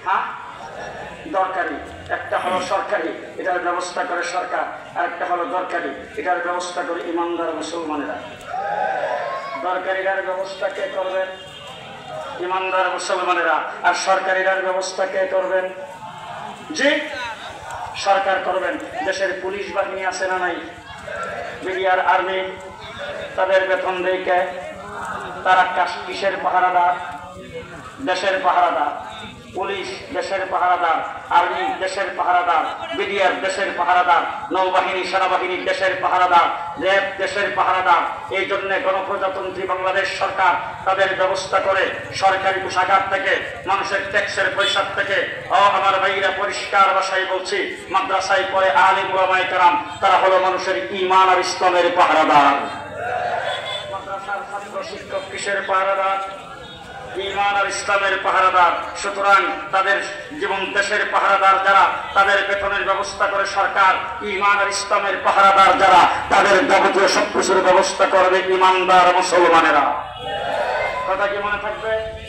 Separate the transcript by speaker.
Speaker 1: হ্যাঁ দরকারি, একটা হলো সরকারি, এটার ব্যবস্থা করে সরকার, আর একটা হলো দরকারি, এটার ব্যবস্থা করে ইমানদার মুসলমানেরা। দরকারিটার ব্যবস্থা কে করবেন? ইমানদার মুসলমানেরা। আর সরকারিটার ব্যবস্থা কে করবেন? জি সরকার করবেন। দেশের পুলিশ বাহিনী আছে না নাই? বিডিআর আর্মি, তাদের বেতন দেয় কে? তারা কিসের পাহারাদার? দেশের পাহারাদার। পুলিশ দেশের পাহারাদার, আর্মি দেশের পাহারাদার, বিডিআর দেশের পাহারাদার, নৌবাহিনী সেনাবাহিনী দেশের পাহারাদার, র্যাব দেশের পাহারাদার। এই জন্য গণপ্রজাতন্ত্রী বাংলাদেশ সরকার তাদের ব্যবস্থা করে সরকারি কোষাগার থেকে, মানুষের ট্যাক্সের পয়সা থেকে। আমার ভাইরা পরিষ্কার ভাষায় বলছি, মাদ্রাসায় পড়ে আলিম ওলামায়ে কেরাম, তারা হলো মানুষের ঈমান আর ইসলামের পাহারাদার। মাদ্রাসার ছাত্র শিক্ষক কিসের পাহারাদার? ঈমান আর ইসলামের পাহারাদার। সুতরাং তাদের জীবন দেশের পাহারাদার যারা, তাদের বেতনের ব্যবস্থা করে সরকার। ঈমান আর ইসলামের পাহারাদার যারা, তাদের যাবতীয় সবকিছুর ব্যবস্থা করবে ইমানদার মুসলমানেরা। কথা কি মনে থাকবে?